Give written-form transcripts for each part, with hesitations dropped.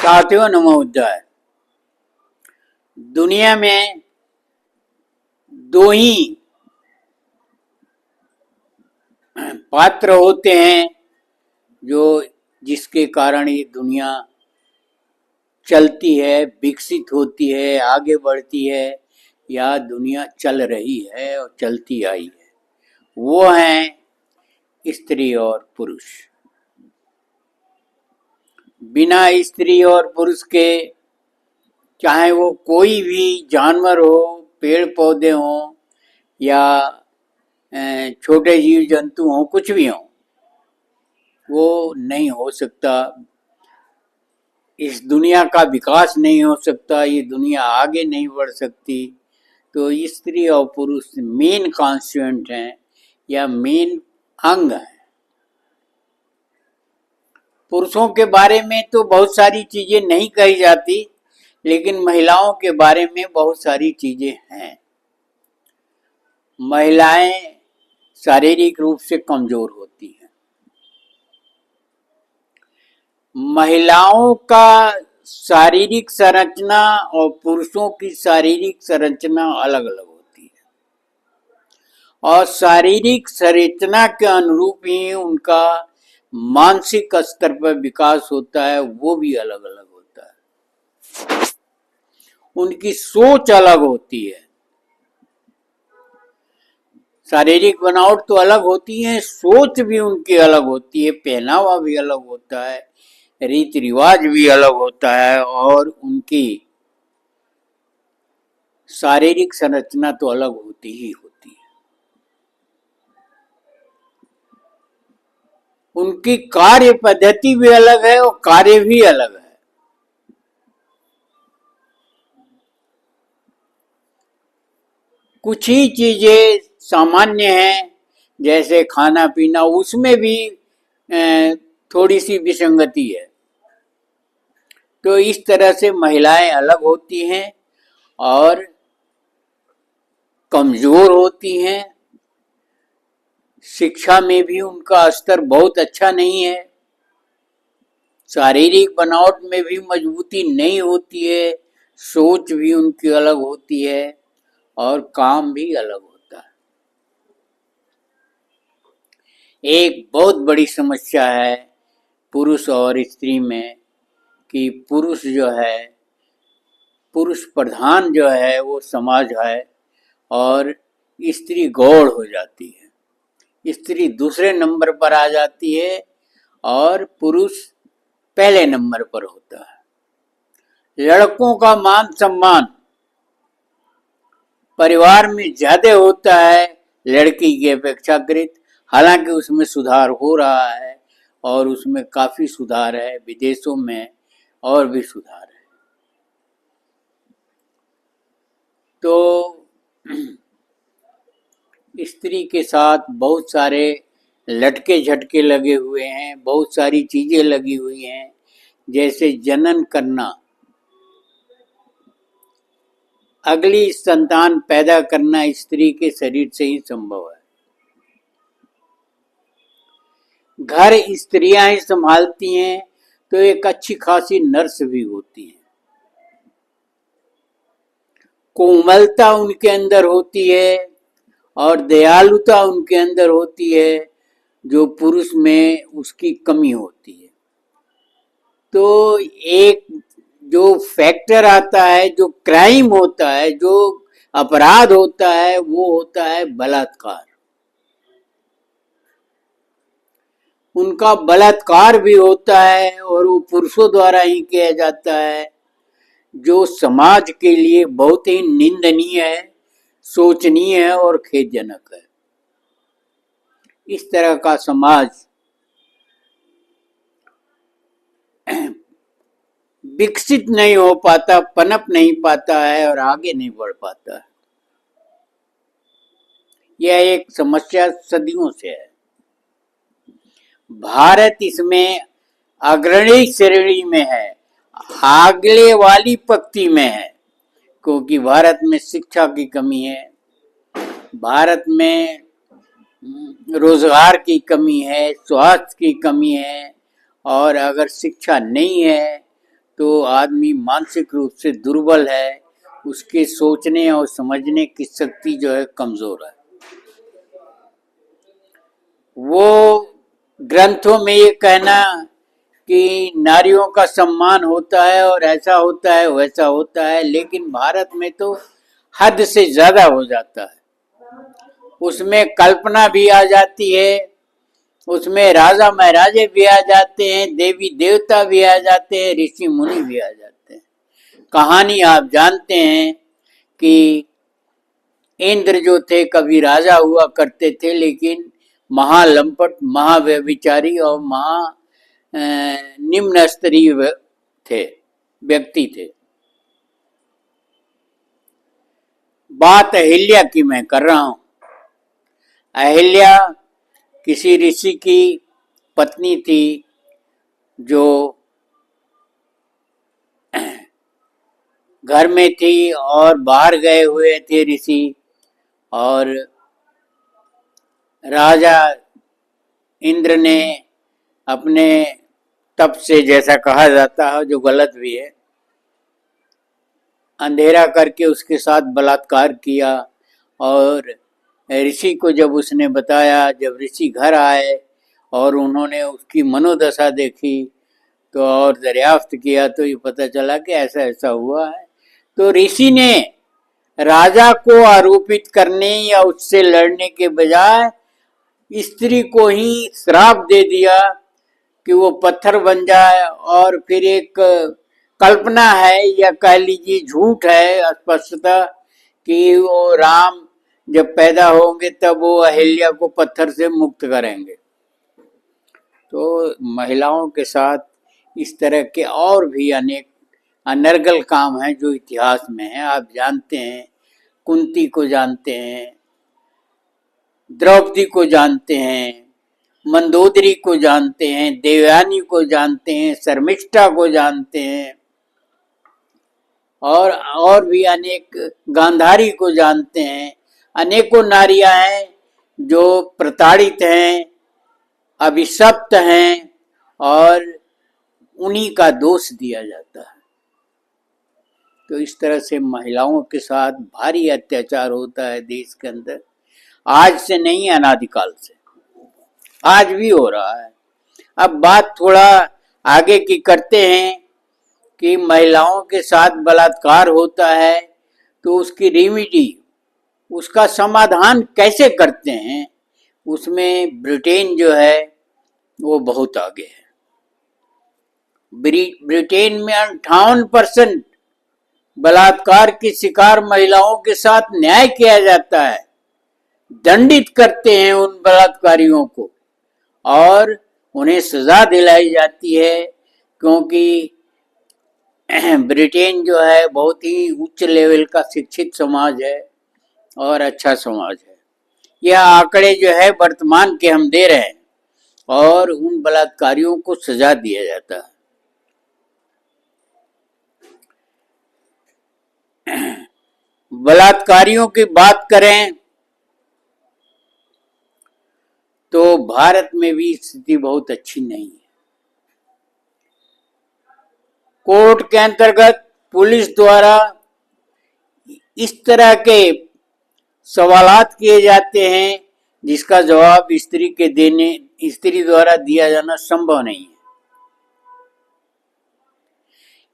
साथियों नमोदय। दुनिया में दो ही पात्र होते हैं जो जिसके कारण ये दुनिया चलती है, विकसित होती है, आगे बढ़ती है या दुनिया चल रही है और चलती आई है। वो हैं स्त्री और पुरुष। बिना स्त्री और पुरुष के चाहे वो कोई भी जानवर हो, पेड़ पौधे हों या छोटे जीव जंतु हों, कुछ भी हों, वो नहीं हो सकता। इस दुनिया का विकास नहीं हो सकता, ये दुनिया आगे नहीं बढ़ सकती। तो स्त्री और पुरुष मेन कॉन्स्टिट्यूएंट हैं या मेन अंग हैं। पुरुषों के बारे में तो बहुत सारी चीजें नहीं कही जाती, लेकिन महिलाओं के बारे में बहुत सारी चीजें हैं। महिलाएं शारीरिक रूप से कमजोर होती हैं। महिलाओं का शारीरिक संरचना और पुरुषों की शारीरिक संरचना अलग अलग होती है और शारीरिक संरचना के अनुरूप ही उनका मानसिक स्तर पर विकास होता है, वो भी अलग अलग होता है। उनकी सोच अलग होती है। शारीरिक बनावट तो अलग होती है, सोच भी उनकी अलग होती है, पहनावा भी अलग होता है, रीति रिवाज भी अलग होता है और उनकी शारीरिक संरचना तो अलग होती ही होती है। उनकी कार्य पद्धति भी अलग है और कार्य भी अलग है। कुछ ही चीजें सामान्य हैं, जैसे खाना पीना, उसमें भी थोड़ी सी विसंगति है। तो इस तरह से महिलाएं अलग होती हैं और कमजोर होती हैं। शिक्षा में भी उनका स्तर बहुत अच्छा नहीं है। शारीरिक बनावट में भी मजबूती नहीं होती है। सोच भी उनकी अलग होती है और काम भी अलग होता है। एक बहुत बड़ी समस्या है पुरुष और स्त्री में कि पुरुष जो है, पुरुष प्रधान जो है वो समाज है और स्त्री गौड़ हो जाती है। स्त्री दूसरे नंबर पर आ जाती है और पुरुष पहले नंबर पर होता है। लड़कों का मान सम्मान परिवार में ज्यादा होता है लड़की की अपेक्षाकृत। हालांकि उसमें सुधार हो रहा है और उसमें काफी सुधार है, विदेशों में और भी सुधार है। तो स्त्री के साथ बहुत सारे लटके झटके लगे हुए हैं, बहुत सारी चीजें लगी हुई हैं, जैसे जनन करना, अगली संतान पैदा करना स्त्री के शरीर से ही संभव है। घर स्त्रियां ही संभालती हैं तो एक अच्छी खासी नर्स भी होती है। कोमलता उनके अंदर होती है और दयालुता उनके अंदर होती है, जो पुरुष में उसकी कमी होती है। तो एक जो फैक्टर आता है, जो क्राइम होता है, जो अपराध होता है, वो होता है बलात्कार। उनका बलात्कार भी होता है और वो पुरुषों द्वारा ही किया जाता है, जो समाज के लिए बहुत ही निंदनीय है, सोचनीय है और खेदजनक है। इस तरह का समाज विकसित नहीं हो पाता, पनप नहीं पाता है और आगे नहीं बढ़ पाता है। यह एक समस्या सदियों से है। भारत इसमें अग्रणी श्रेणी में है, आगले वाली पंक्ति में है, क्योंकि भारत में शिक्षा की कमी है, भारत में रोजगार की कमी है, स्वास्थ्य की कमी है और अगर शिक्षा नहीं है तो आदमी मानसिक रूप से दुर्बल है, उसके सोचने और समझने की शक्ति जो है कमजोर है। वो ग्रंथों में ये कहना कि नारियों का सम्मान होता है और ऐसा होता है वैसा होता है, लेकिन भारत में तो हद से ज्यादा हो जाता है। उसमें कल्पना भी आ जाती है, उसमें राजा महाराजे भी आ जाते हैं, देवी देवता भी आ जाते हैं, ऋषि मुनि भी आ जाते हैं। कहानी आप जानते हैं कि इंद्र जो थे कभी राजा हुआ करते थे, लेकिन महालंपट, महाव्यभिचारी और महा निम्न स्तरीय थे, व्यक्ति थे। बात अहिल्या की मैं कर रहा हूं। अहिल्या किसी ऋषि की पत्नी थी, जो घर में थी और बाहर गए हुए थे ऋषि, और राजा इंद्र ने अपने तप से, जैसा कहा जाता है जो गलत भी है, अंधेरा करके उसके साथ बलात्कार किया। और ऋषि को जब उसने बताया, जब ऋषि घर आए और उन्होंने उसकी मनोदशा देखी तो और दरियाफ्त किया, तो ये पता चला कि ऐसा ऐसा हुआ है। तो ऋषि ने राजा को आरोपित करने या उससे लड़ने के बजाय स्त्री को ही श्राप दे दिया कि वो पत्थर बन जाए, और फिर एक कल्पना है या कह लीजिए झूठ है स्पष्टता कि वो राम जब पैदा होंगे तब वो अहिल्या को पत्थर से मुक्त करेंगे। तो महिलाओं के साथ इस तरह के और भी अनेक अनर्गल काम हैं जो इतिहास में हैं। आप जानते हैं, कुंती को जानते हैं, द्रौपदी को जानते हैं, मंदोदरी को जानते हैं, देवयानी को जानते हैं, शर्मिष्ठा को जानते हैं, और भी अनेक, गांधारी को जानते हैं। अनेकों नारियां हैं जो प्रताड़ित हैं, अभिशप्त हैं, और उन्हीं का दोष दिया जाता है। तो इस तरह से महिलाओं के साथ भारी अत्याचार होता है देश के अंदर, आज से नहीं, अनादिकाल से, आज भी हो रहा है। अब बात थोड़ा आगे की करते हैं कि महिलाओं के साथ बलात्कार होता है तो उसकी रेमेडी, उसका समाधान कैसे करते हैं, उसमें ब्रिटेन जो है वो बहुत आगे है। ब्रिटेन में 58% बलात्कार की शिकार महिलाओं के साथ न्याय किया जाता है, दंडित करते हैं उन बलात्कारियों को और उन्हें सजा दिलाई जाती है, क्योंकि ब्रिटेन जो है बहुत ही उच्च लेवल का शिक्षित समाज है और अच्छा समाज है। यह आंकड़े जो है वर्तमान के हम दे रहे हैं, और उन बलात्कारियों को सजा दिया जाता है। बलात्कारियों की बात करें तो भारत में भी स्थिति बहुत अच्छी नहीं है। कोर्ट के अंतर्गत पुलिस द्वारा इस तरह के सवालात किए जाते हैं जिसका जवाब स्त्री द्वारा दिया जाना संभव नहीं है।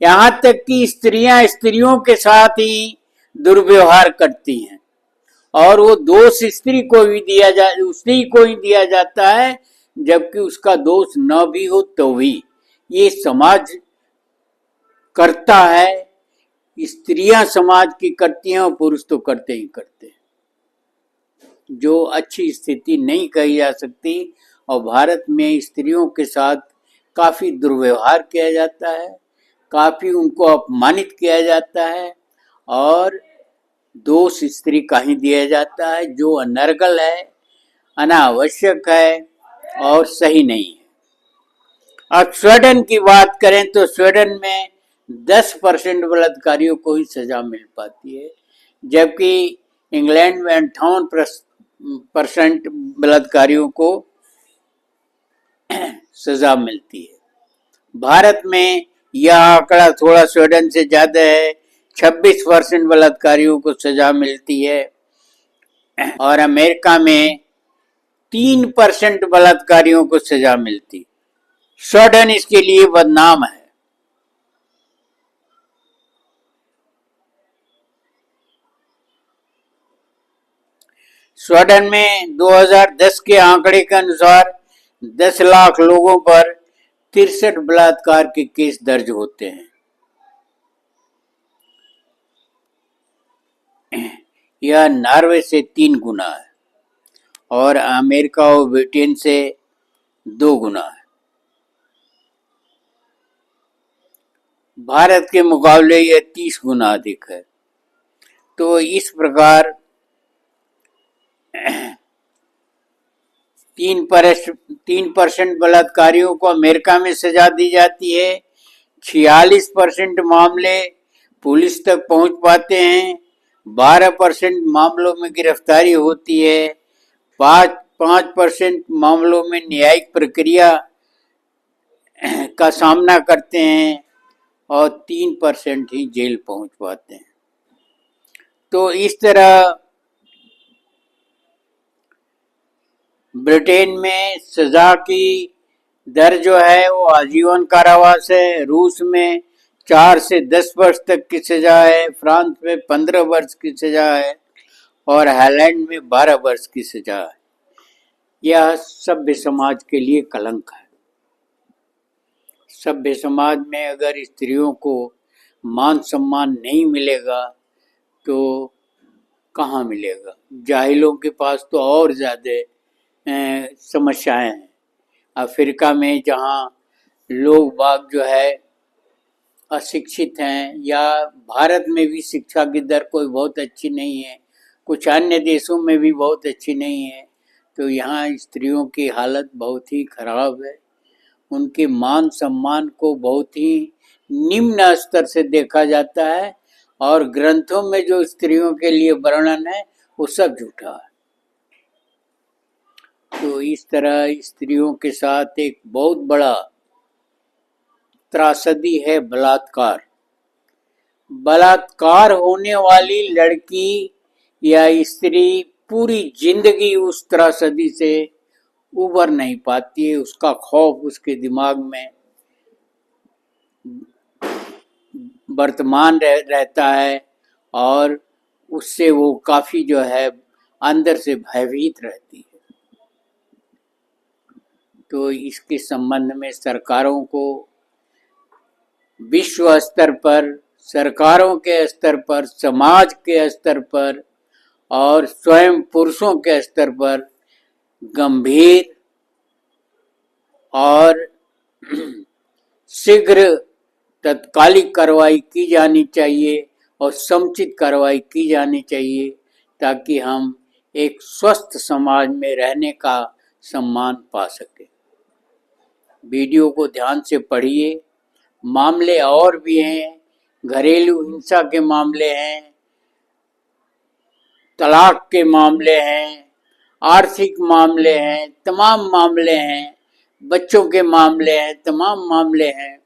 यहाँ तक कि स्त्रियां स्त्रियों के साथ ही दुर्व्यवहार करती हैं, और वो दोष स्त्री को ही दिया जाता है, जबकि उसका दोष न भी हो तो भी ये समाज करता है। स्त्रियां समाज की करती हैं और पुरुष तो करते ही करते हैं, जो अच्छी स्थिति नहीं कही जा सकती। और भारत में स्त्रियों के साथ काफी दुर्व्यवहार किया जाता है, काफी उनको अपमानित किया जाता है, और दोष स्त्री का ही दिया जाता है, जो अनर्गल है, अनावश्यक है और सही नहीं है। अब स्वीडन की बात करें तो स्वीडन में 10% बलात्कारियों को ही सजा मिल पाती है, जबकि इंग्लैंड में 58% बलात्कारियों को सजा मिलती है। भारत में यह आंकड़ा थोड़ा स्वीडन से ज्यादा है। 26% बलात्कारियों को सजा मिलती है और अमेरिका में 3% बलात्कारियों को सजा मिलती। स्वीडन इसके लिए बदनाम है। स्वीडन में 2010 के आंकड़े के अनुसार 10 लाख लोगों पर 63 बलात्कार के केस दर्ज होते हैं। यह नॉर्वे से 3 गुना है और अमेरिका और ब्रिटेन से 2 गुना है। भारत के मुकाबले यह 30 गुना अधिक है। तो इस प्रकार 3% बलात्कारियों को अमेरिका में सजा दी जाती है। 46% मामले पुलिस तक पहुंच पाते हैं। 12% मामलों में गिरफ्तारी होती है। 5% मामलों में न्यायिक प्रक्रिया का सामना करते हैं और 3% ही जेल पहुंच पाते हैं। तो इस तरह ब्रिटेन में सजा की दर जो है वो आजीवन कारावास है। रूस में 4 से 10 वर्ष तक की सजा है। फ्रांस में 15 वर्ष की सजा है और हालैंड में 12 वर्ष की सजा है। यह सभ्य समाज के लिए कलंक है। सभ्य समाज में अगर स्त्रियों को मान सम्मान नहीं मिलेगा तो कहाँ मिलेगा। जाहिलों के पास तो और ज्यादा समस्याएं हैं। अफ्रीका में जहाँ लोग बाग जो है अशिक्षित हैं, या भारत में भी शिक्षा की दर कोई बहुत अच्छी नहीं है, कुछ अन्य देशों में भी बहुत अच्छी नहीं है, तो यहाँ स्त्रियों की हालत बहुत ही खराब है। उनके मान सम्मान को बहुत ही निम्न स्तर से देखा जाता है और ग्रंथों में जो स्त्रियों के लिए वर्णन है वो सब झूठा है। तो इस तरह स्त्रियों के साथ एक बहुत बड़ा त्रासदी है बलात्कार। बलात्कार होने वाली लड़की या स्त्री पूरी जिंदगी उस त्रासदी से उबर नहीं पाती है। उसका खौफ उसके दिमाग में वर्तमान रहता है और उससे वो काफी जो है अंदर से भयभीत रहती है। तो इसके संबंध में सरकारों को विश्व स्तर पर, सरकारों के स्तर पर, समाज के स्तर पर और स्वयं पुरुषों के स्तर पर गंभीर और शीघ्र तत्कालिक कार्रवाई की जानी चाहिए और समुचित कार्रवाई की जानी चाहिए ताकि हम एक स्वस्थ समाज में रहने का सम्मान पा सकें। वीडियो को ध्यान से पढ़िए। मामले और भी हैं, घरेलू हिंसा के मामले हैं, तलाक के मामले हैं, आर्थिक मामले हैं, तमाम मामले हैं, बच्चों के मामले हैं, तमाम मामले हैं।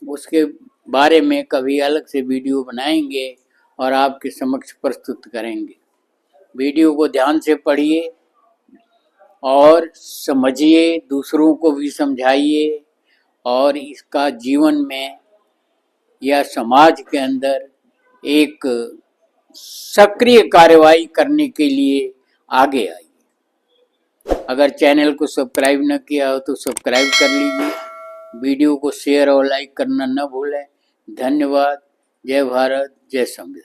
उसके बारे में कभी अलग से वीडियो बनाएंगे और आपके समक्ष प्रस्तुत करेंगे। वीडियो को ध्यान से पढ़िए और समझिए, दूसरों को भी समझाइए और इसका जीवन में या समाज के अंदर एक सक्रिय कार्रवाई करने के लिए आगे आइए। अगर चैनल को सब्सक्राइब न किया हो तो सब्सक्राइब कर लीजिए। वीडियो को शेयर और लाइक करना न भूलें। धन्यवाद। जय भारत, जय संविधान।